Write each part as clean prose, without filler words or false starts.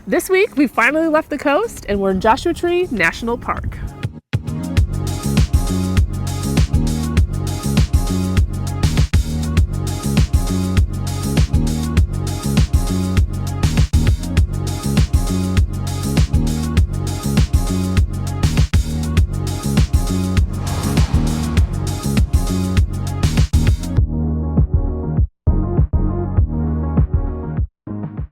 This week, we finally left the coast and we're in Joshua Tree National Park.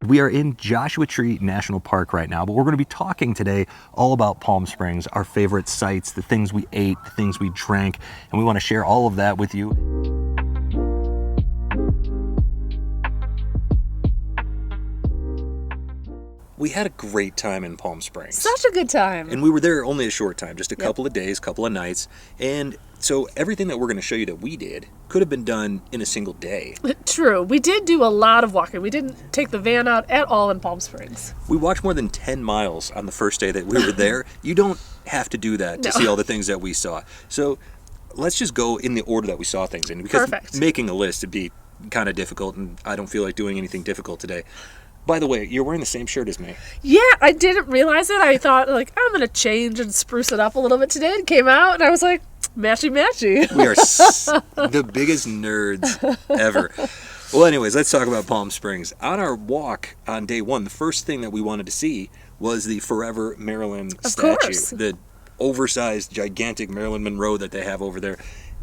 We are in Joshua Tree National Park right now, but we're going to be talking today all about Palm Springs, our favorite sites, the things we ate, the things we drank, and we want to share all of that with you. We had a great time in Palm Springs. Such a good time. And we were there only a short time, just a couple of days, couple of nights. And so everything that we're going to show you that we did could have been done in a single day. True. We did do a lot of walking. We didn't take the van out at all in Palm Springs. We walked more than 10 miles on the first day that we were there. You don't have to do that to see all the things that we saw. So let's just go in the order that we saw things in. Because making a list would be kind of difficult, and I don't feel like doing anything difficult today. By the way, you're wearing the same shirt as me. Yeah, I didn't realize it. I thought, I'm going to change and spruce it up a little bit today. It came out, and I was like, matchy-matchy. We are the biggest nerds ever. Well, anyways, let's talk about Palm Springs. On our walk on day one, the first thing that we wanted to see was the Forever Marilyn statue. Course. The oversized, gigantic Marilyn Monroe that they have over there.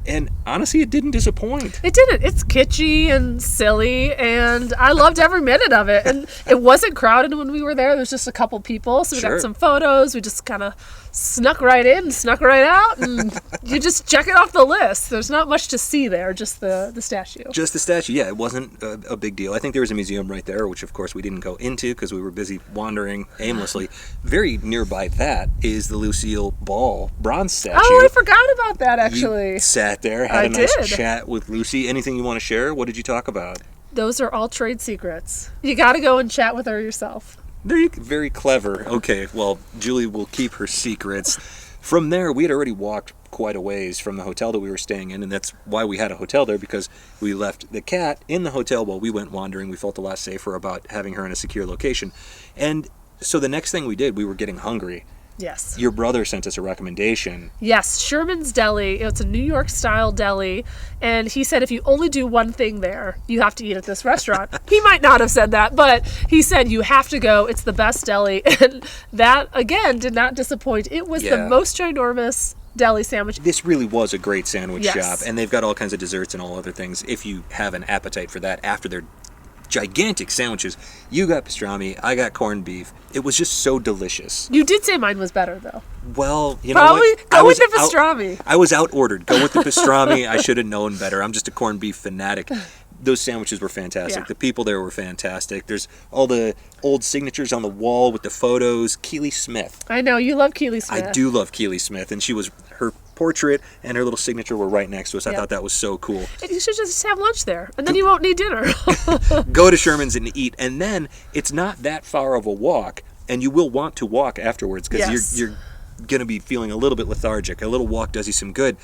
And honestly, it didn't disappoint. It didn't. It's kitschy and silly, and I loved every minute of it. And it wasn't crowded when we were there. There was just a couple people, so we got some photos. We just kind of snuck right in, snuck right out, and you just check it off the list. There's not much to see there, just the statue. Just the statue, yeah. It wasn't a big deal. I think there was a museum right there, which of course we didn't go into because we were busy wandering aimlessly. Very nearby that is the Lucille Ball bronze statue. Oh, I forgot about that, actually. You sat there, had a nice chat with Lucy. Anything you want to share? What did you talk about? Those are all trade secrets. You got to go and chat with her yourself. They're very clever. Okay, well, Julie will keep her secrets. From there, we had already walked quite a ways from the hotel that we were staying in, and that's why we had a hotel there, because we left the cat in the hotel while we went wandering. We felt a lot safer about having her in a secure location. And so the next thing we did, we were getting hungry. Yes. Your brother sent us a recommendation. Yes, Sherman's Deli. It's a New York-style deli, and he said if you only do one thing there, you have to eat at this restaurant. He might not have said that, but he said you have to go. It's the best deli, and that, again, did not disappoint. It was the most ginormous deli sandwich. This really was a great sandwich shop, and they've got all kinds of desserts and all other things if you have an appetite for that after their gigantic sandwiches. You got pastrami, I got corned beef. It was just so delicious. You did say mine was better, though. Well, you know what? Go with the pastrami. I was out-ordered. Go with the pastrami. I should have known better. I'm just a corned beef fanatic. Those sandwiches were fantastic. Yeah. The people there were fantastic. There's all the old signatures on the wall with the photos. Keely Smith. I know, you love Keely Smith. I do love Keely Smith, and her portrait and her little signature were right next to us. I thought that was so cool. And you should just have lunch there, and then you won't need dinner. Go to Sherman's and eat, and then it's not that far of a walk, and you will want to walk afterwards because you're going to be feeling a little bit lethargic. A little walk does you some good.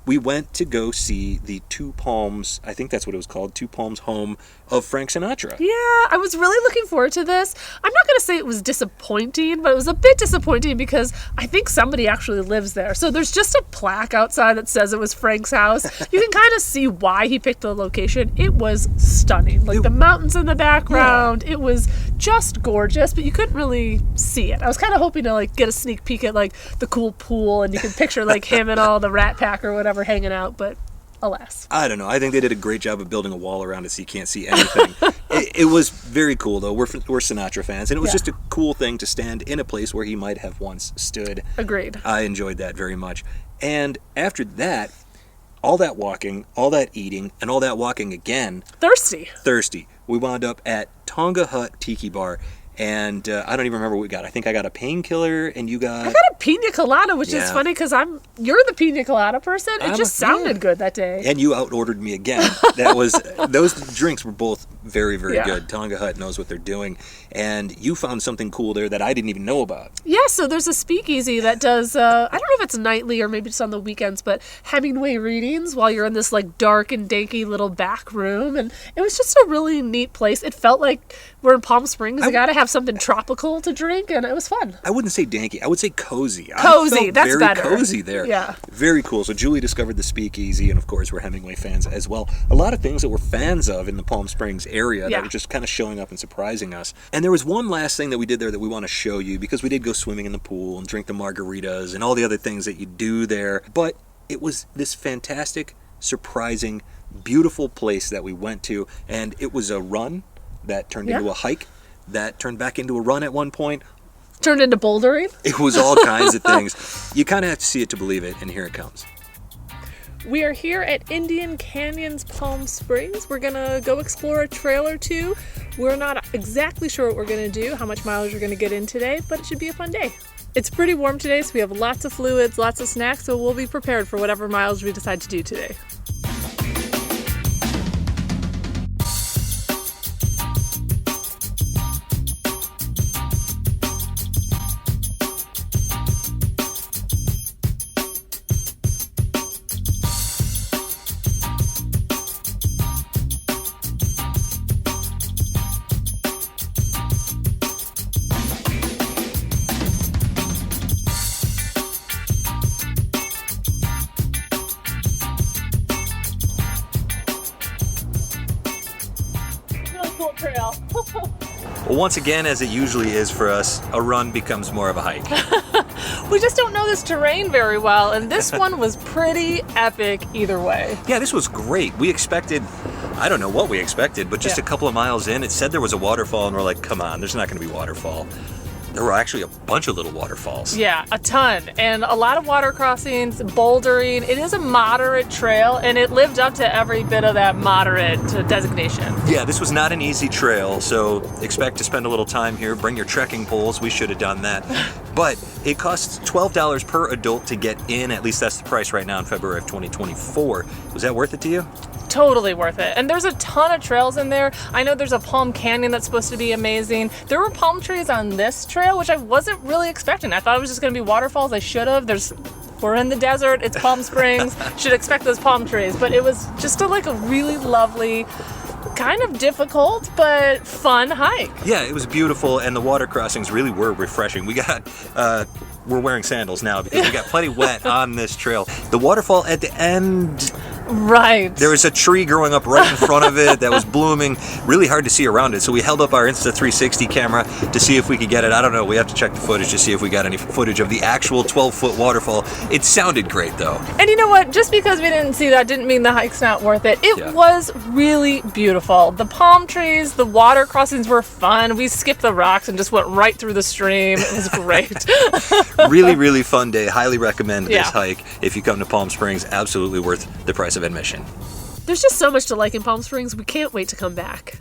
We went to go see the Two Palms, I think that's what it was called, Two Palms home of Frank Sinatra. Yeah, I was really looking forward to this. I'm not going to say it was disappointing, but it was a bit disappointing because I think somebody actually lives there. So there's just a plaque outside that says it was Frank's house. You can kind of see why he picked the location. It was stunning. The mountains in the background. It was just gorgeous, but you couldn't really see it. I was kind of hoping to get a sneak peek at the cool pool, and you can picture him and all the Rat Pack or whatever hanging out, but alas. I don't know. I think they did a great job of building a wall around it so you can't see anything. It was very cool, though. We're Sinatra fans, and it was just a cool thing to stand in a place where he might have once stood. Agreed. I enjoyed that very much. And after that, all that walking, all that eating, and all that walking again. Thirsty. We wound up at Tonga Hut Tiki Bar. And I don't even remember what we got. I think I got a painkiller, and you got... I got a pina colada, which is funny because you're the pina colada person. It just sounded good that day. And you out-ordered me again. Those drinks were both very, very good. Tonga Hut knows what they're doing. And you found something cool there that I didn't even know about. Yeah, so there's a speakeasy that does, I don't know if it's nightly or maybe just on the weekends, but Hemingway readings while you're in this dark and danky little back room. And it was just a really neat place. It felt like we're in Palm Springs. You got to have have something tropical to drink, and it was fun. I wouldn't say danky. I would say cozy. Cozy, I felt that's very better. Cozy there. Yeah. Very cool. So Julie discovered the Speakeasy, and of course we're Hemingway fans as well. A lot of things that we're fans of in the Palm Springs area that were just kind of showing up and surprising us. And there was one last thing that we did there that we want to show you, because we did go swimming in the pool and drink the margaritas and all the other things that you do there. But it was this fantastic, surprising, beautiful place that we went to, and it was a run that turned into a hike that turned back into a run at one point. Turned into bouldering. It was all kinds of things. You kind of have to see it to believe it, and here it comes. We are here at Indian Canyons, Palm Springs. We're gonna go explore a trail or two. We're not exactly sure what we're gonna do, how much mileage we're gonna get in today, but it should be a fun day. It's pretty warm today, so we have lots of fluids, lots of snacks, so we'll be prepared for whatever mileage we decide to do today. Trail. Well, once again, as it usually is for us, a run becomes more of a hike. We just don't know this terrain very well, and this one was pretty epic either way. Yeah, this was great. We expected, I don't know what we expected, but just a couple of miles in, it said there was a waterfall, and we're like, come on, there's not going to be waterfall. There were actually a bunch of little waterfalls. Yeah, a ton. And a lot of water crossings, bouldering. It is a moderate trail, and it lived up to every bit of that moderate designation. Yeah, this was not an easy trail, so expect to spend a little time here. Bring your trekking poles. We should have done that. But it costs $12 per adult to get in. At least that's the price right now in February of 2024. Was that worth it to you? Totally worth it. And there's a ton of trails in there. I know there's a palm canyon that's supposed to be amazing. There were palm trees on this trail, which I wasn't really expecting. I thought it was just going to be waterfalls. I should have. We're in the desert. It's Palm Springs. Should expect those palm trees. But it was just a really lovely, kind of difficult but fun hike. Yeah, it was beautiful, and the water crossings really were refreshing. We're wearing sandals now because we got plenty wet on this trail. The waterfall at the end, right. There was a tree growing up right in front of it that was blooming. Really hard to see around it. So we held up our Insta360 camera to see if we could get it. I don't know. We have to check the footage to see if we got any footage of the actual 12-foot waterfall. It sounded great, though. And you know what? Just because we didn't see that didn't mean the hike's not worth it. It was really beautiful. The palm trees, the water crossings were fun. We skipped the rocks and just went right through the stream. It was great. Really, really fun day. Highly recommend this hike. If you come to Palm Springs, absolutely worth the price of admission. There's just so much to like in Palm Springs. We can't wait to come back.